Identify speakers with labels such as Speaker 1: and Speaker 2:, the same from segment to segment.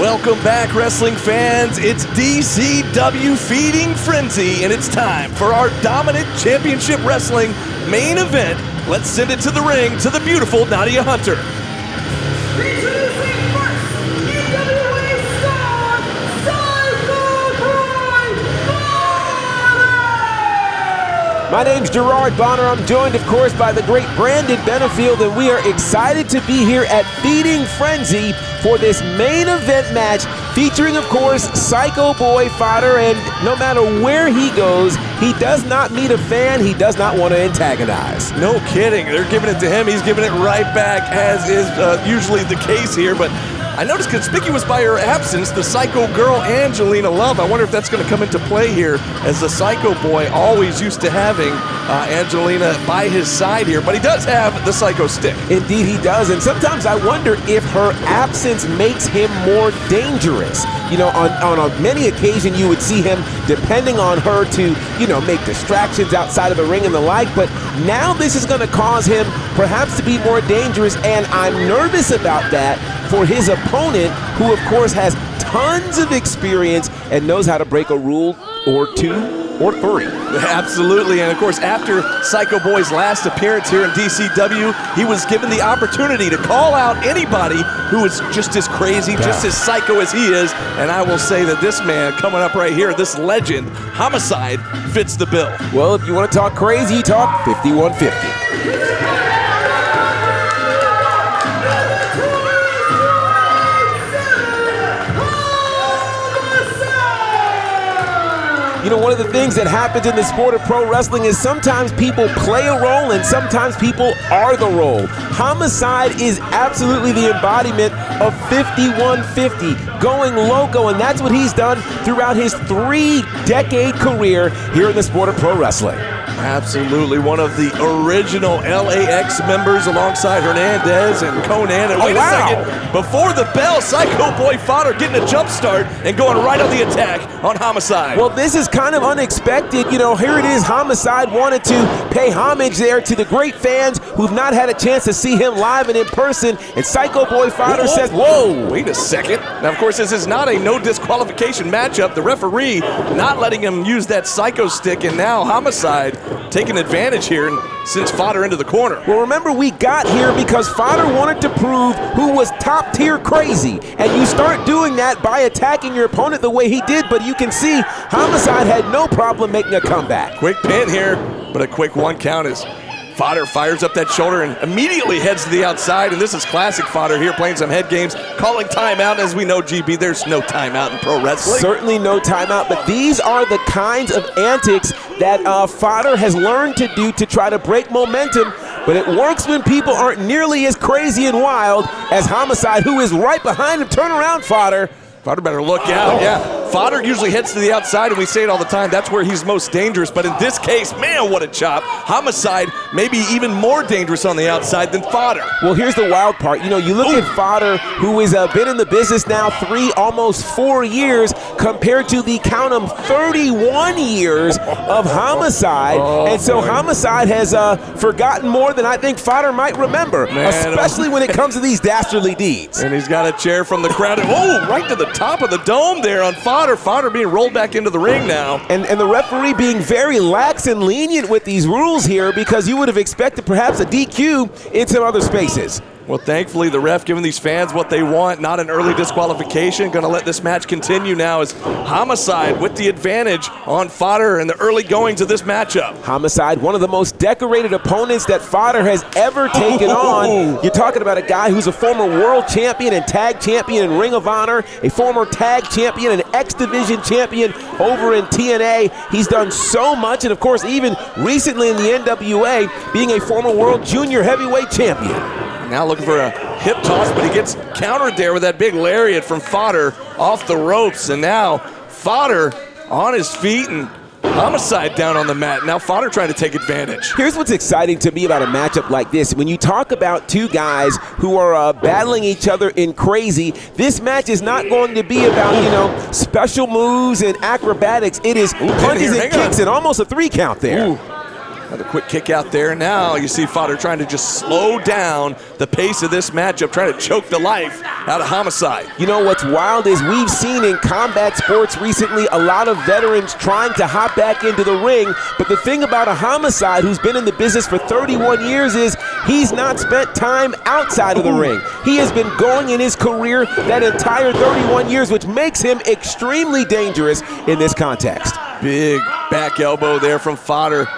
Speaker 1: Welcome back, wrestling fans. It's DCW Feeding Frenzy, and it's time for our Dominant Championship Wrestling main event. Let's send it to the ring to the beautiful Nadia Hunter.
Speaker 2: Introducing first, UWA star, Psycho Bonner!
Speaker 3: My name's Gerard Bonner. I'm joined, of course, by the great Brandon Benefield, and we are excited to be here at Feeding Frenzy for this main event match featuring, of course, Psycho Boy Fodder, and no matter where he goes, he does not meet a fan he does not want to antagonize.
Speaker 1: No kidding. They're giving it to him. He's giving it right back, as is usually the case here. But I noticed conspicuous by her absence, the Psycho girl, Angelina Love. I wonder if that's going to come into play here, as the Psycho Boy always used to having Angelina by his side here. But he does have the Psycho stick.
Speaker 3: Indeed he does, and sometimes I wonder if her absence makes him more dangerous. You know, on many occasions you would see him depending on her to, you know, make distractions outside of the ring and the like, but now this is going to cause him perhaps to be more dangerous, and I'm nervous about that for his opponent, who of course has tons of experience and knows how to break a rule or two or three.
Speaker 1: Absolutely, and of course, after Psycho Boy's last appearance here in DCW, he was given the opportunity to call out anybody who is just as crazy, just as psycho as he is, and I will say that this man coming up right here, this legend, Homicide, fits the bill.
Speaker 3: Well, if you want to talk crazy, you talk 5150. You know, one of the things that happens in the sport of pro wrestling is sometimes people play a role and sometimes people are the role. Homicide is absolutely the embodiment of 5150, going loco, and that's what he's done throughout his 3-decade career here in the sport of pro wrestling.
Speaker 1: Absolutely, one of the original LAX members alongside Hernandez and Conan. And wait a second, before the bell, Psycho Boy Fodder getting a jump start and going right on the attack on Homicide.
Speaker 3: Well, this is kind of unexpected. You know, here it is, Homicide wanted to pay homage there to the great fans who've not had a chance to see him live and in person, and Psycho Boy Fodder says, whoa.
Speaker 1: Wait a second. Now, of course, this is not a no disqualification matchup. The referee not letting him use that Psycho stick, and now Homicide taking advantage here and sends Fodder into the corner.
Speaker 3: Well, remember, we got here because Fodder wanted to prove who was top tier crazy, and you start doing that by attacking your opponent the way he did, but you can see Homicide had no problem making a comeback.
Speaker 1: Quick pin here, but a quick 1 count as Fodder fires up that shoulder and immediately heads to the outside, and this is classic Fodder here, playing some head games, calling timeout. As we know, GB, there's no timeout in pro wrestling.
Speaker 3: Certainly no timeout, but these are the kinds of antics that Fodder has learned to do to try to break momentum, but it works when people aren't nearly as crazy and wild as Homicide, who is right behind him. Turn around, Fodder.
Speaker 1: Fodder better look out, yeah. Fodder usually heads to the outside, and we say it all the time, that's where he's most dangerous, but in this case, man, what a chop. Homicide maybe even more dangerous on the outside than Fodder.
Speaker 3: Well, here's the wild part. You know, you look at Fodder, who has been in the business now 3, almost 4 years, compared to the count of 31 years of Homicide, and so Homicide has forgotten more than I think Fodder might remember, especially when it comes to these dastardly deeds.
Speaker 1: And he's got a chair from the crowd, and right to the top of the dome there on Fodder. Fodder being rolled back into the ring now.
Speaker 3: And the referee being very lax and lenient with these rules here, because you would have expected perhaps a DQ in some other spaces.
Speaker 1: Well, thankfully, the ref giving these fans what they want, not an early disqualification. Going to let this match continue now as Homicide with the advantage on Fodder in the early goings of this matchup.
Speaker 3: Homicide, one of the most decorated opponents that Fodder has ever taken on. You're talking about a guy who's a former world champion and tag champion in Ring of Honor, a former tag champion and X Division champion over in TNA. He's done so much, and of course, even recently in the NWA, being a former world junior heavyweight champion.
Speaker 1: Now looking for a hip toss, but he gets countered there with that big lariat from Fodder off the ropes. And now Fodder on his feet and Homicide down on the mat. Now Fodder trying to take advantage.
Speaker 3: Here's what's exciting to me about a matchup like this. When you talk about two guys who are battling each other in crazy, this match is not going to be about, you know, special moves and acrobatics. It is punches and kicks and almost a 3 count there.
Speaker 1: Another quick kick out there. Now you see Fodder trying to just slow down the pace of this matchup, trying to choke the life out of Homicide.
Speaker 3: You know what's wild is we've seen in combat sports recently a lot of veterans trying to hop back into the ring, but the thing about a Homicide who's been in the business for 31 years is he's not spent time outside of the ring. He has been going in his career that entire 31 years, which makes him extremely dangerous in this context.
Speaker 1: Big back elbow there from Fodder.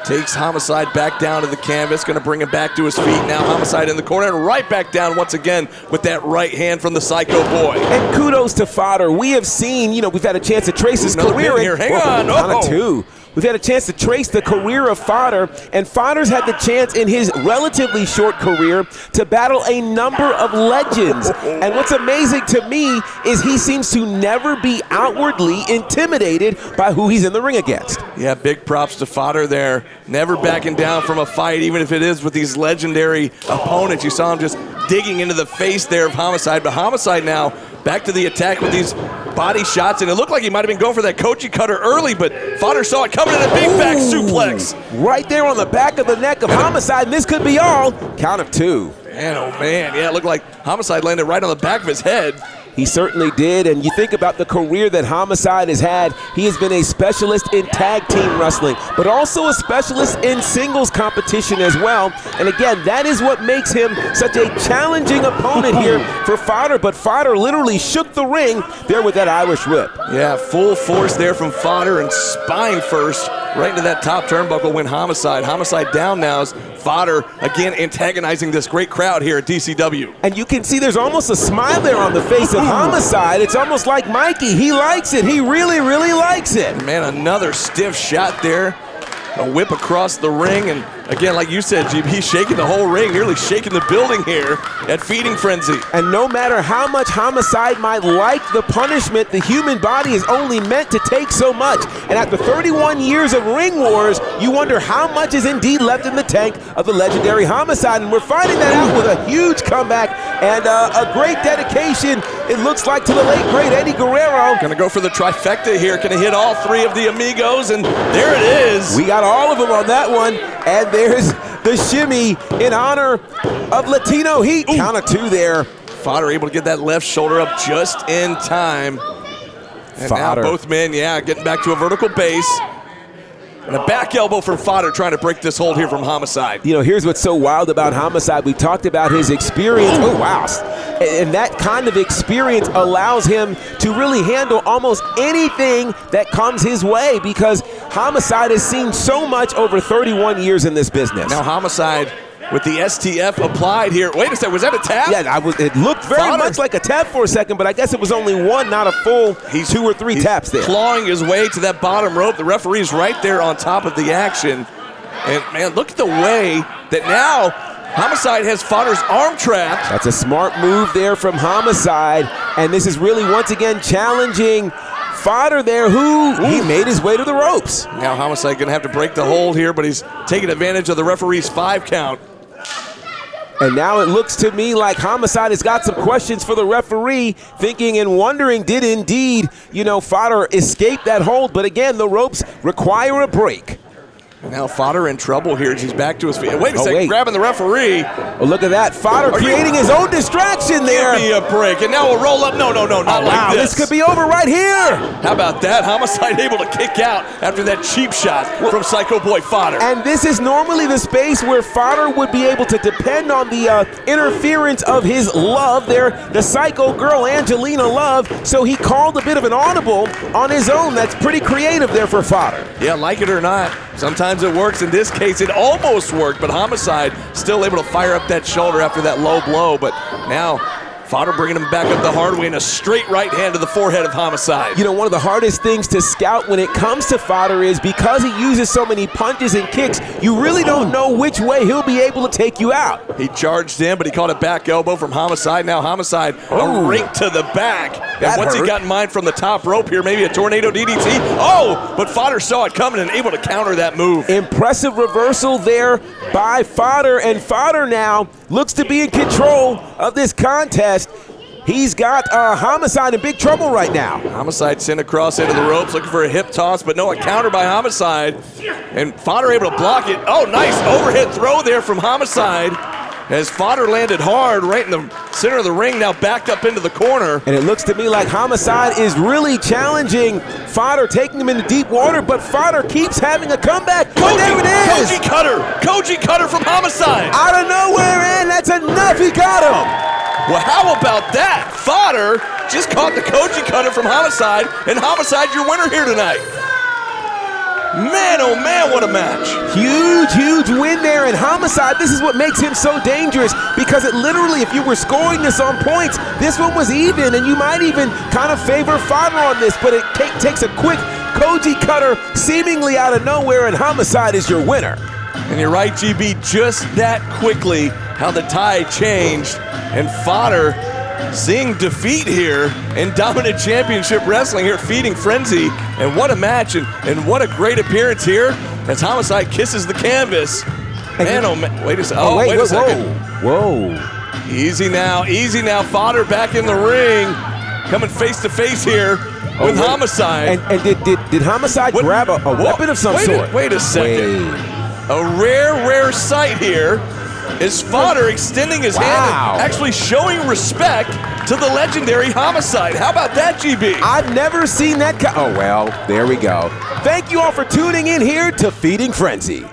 Speaker 1: Takes Homicide back down to the canvas, going to bring him back to his feet. Now Homicide in the corner and right back down once again with that right hand from the Psycho Boy.
Speaker 3: And kudos to Fodder. We have seen, we've had a chance to trace his career.
Speaker 1: Here. Hang on.
Speaker 3: On a two. We've had a chance to trace the career of Fodder, and Fodder's had the chance in his relatively short career to battle a number of legends. And what's amazing to me is he seems to never be outwardly intimidated by who he's in the ring against.
Speaker 1: Yeah, big props to Fodder there. Never backing down from a fight, even if it is with these legendary opponents. You saw him just digging into the face there of Homicide, but Homicide now back to the attack with these body shots, and it looked like he might have been going for that Koji cutter early, but Fodder saw it coming in a big back suplex.
Speaker 3: Right there on the back of the neck of Homicide, and this could be all. Count of two.
Speaker 1: Man, oh man, yeah, it looked like Homicide landed right on the back of his head.
Speaker 3: He certainly did, and you think about the career that Homicide has had. He has been a specialist in tag team wrestling, but also a specialist in singles competition as well. And again, that is what makes him such a challenging opponent here for Fodder, but Fodder literally shook the ring there with that Irish whip.
Speaker 1: Yeah, full force there from Fodder and spine first right into that top turnbuckle when Homicide. Homicide down now as Fodder again antagonizing this great crowd here at DCW.
Speaker 3: And you can see there's almost a smile there on the face of Homicide. It's almost like Mikey. He likes it. He really, really likes it.
Speaker 1: Man, another stiff shot there. A whip across the ring, and again, like you said, GB, he's shaking the whole ring, nearly shaking the building here at Feeding Frenzy.
Speaker 3: And no matter how much Homicide might like the punishment, the human body is only meant to take so much. And after 31 years of ring wars, you wonder how much is indeed left in the tank of the legendary Homicide. And we're finding that out with a huge comeback and a great dedication, it looks like, to the late, great Eddie Guerrero.
Speaker 1: Gonna go for the trifecta here. Gonna hit all three of the amigos, and there it is.
Speaker 3: We got all of them on that one, and there's the shimmy in honor of Latino Heat. Count of two there.
Speaker 1: Fodder able to get that left shoulder up just in time. And
Speaker 3: Fodder.
Speaker 1: now both men, getting back to a vertical base. And a back elbow from Fodder trying to break this hold here from Homicide.
Speaker 3: Here's what's so wild about Homicide. We talked about his experience. Oh, wow. And that kind of experience allows him to really handle almost anything that comes his way, because Homicide has seen so much over 31 years in this business.
Speaker 1: Now Homicide with the STF applied here. Wait a second, was that a tap?
Speaker 3: Yeah, it looked very much like a tap for a second, but I guess it was only one, not a full 2 or 3 taps there.
Speaker 1: Clawing his way to that bottom rope. The referee's right there on top of the action. And man, look at the way that now Homicide has Fodder's arm trapped.
Speaker 3: That's a smart move there from Homicide, and this is really once again challenging Fodder there, who he made his way to the ropes.
Speaker 1: Now Homicide gonna have to break the hold here, but he's taking advantage of the referee's 5 count.
Speaker 3: And now it looks to me like Homicide has got some questions for the referee, thinking and wondering, did indeed, Fodder escape that hold? But again, the ropes require a break.
Speaker 1: Now Fodder in trouble here as he's back to his feet. Wait a second, grabbing the referee.
Speaker 3: Oh, look at that. Fodder creating his own distraction there.
Speaker 1: Give me a break. And now we'll roll up. No, not like this.
Speaker 3: This could be over right here.
Speaker 1: How about that? Homicide able to kick out after that cheap shot from Psycho Boy Fodder.
Speaker 3: And this is normally the space where Fodder would be able to depend on the interference of his love there, the Psycho girl, Angelina Love. So he called a bit of an audible on his own. That's pretty creative there for Fodder.
Speaker 1: Yeah, like it or not, sometimes it works. In this case, it almost worked, but Homicide still able to fire up that shoulder after that low blow. But now Fodder bringing him back up the hard way and a straight right hand to the forehead of Homicide.
Speaker 3: One of the hardest things to scout when it comes to Fodder is because he uses so many punches and kicks, you really don't know which way he'll be able to take you out.
Speaker 1: He charged in, but he caught a back elbow from Homicide. Now Homicide, a rake to the back. And once he got in mind from the top rope here, maybe a tornado DDT. Oh, but Fodder saw it coming and able to counter that move.
Speaker 3: Impressive reversal there by Fodder, and Fodder now looks to be in control of this contest. He's got Homicide in big trouble right now.
Speaker 1: Homicide sent across into the ropes, looking for a hip toss, but no, a counter by Homicide. And Fodder able to block it. Oh, nice overhead throw there from Homicide. As Fodder landed hard right in the center of the ring, now backed up into the corner.
Speaker 3: And it looks to me like Homicide is really challenging Fodder, taking him into deep water, but Fodder keeps having a comeback.
Speaker 1: Koji,
Speaker 3: there it is!
Speaker 1: Koji Cutter from Homicide.
Speaker 3: Out of nowhere, and that's enough. He got him.
Speaker 1: Well, how about that? Fodder just caught the Koji Cutter from Homicide, and Homicide your winner here tonight. Man, oh man, what a match.
Speaker 3: Huge win there, and Homicide, this is what makes him so dangerous, because it literally, if you were scoring this on points, this one was even, and you might even kind of favor Fodder on this, but it takes a quick Koji Cutter seemingly out of nowhere, and Homicide is your winner.
Speaker 1: And you're right, GB, just that quickly, how the tide changed, and Fodder seeing defeat here in Dominant Championship Wrestling here at Feeding Frenzy. And what a match, and what a great appearance here as Homicide kisses the canvas. Man, oh man, wait a second. Oh, wait a second.
Speaker 3: Whoa.
Speaker 1: Easy now, Fodder back in the ring, coming face to face here with Homicide.
Speaker 3: And did Homicide grab a weapon of some sort?
Speaker 1: Wait a second. A rare sight here is Fodder extending his hand and actually showing respect to the legendary Homicide. How about that, GB?
Speaker 3: I've never seen that. Oh, well, there we go. Thank you all for tuning in here to Feeding Frenzy.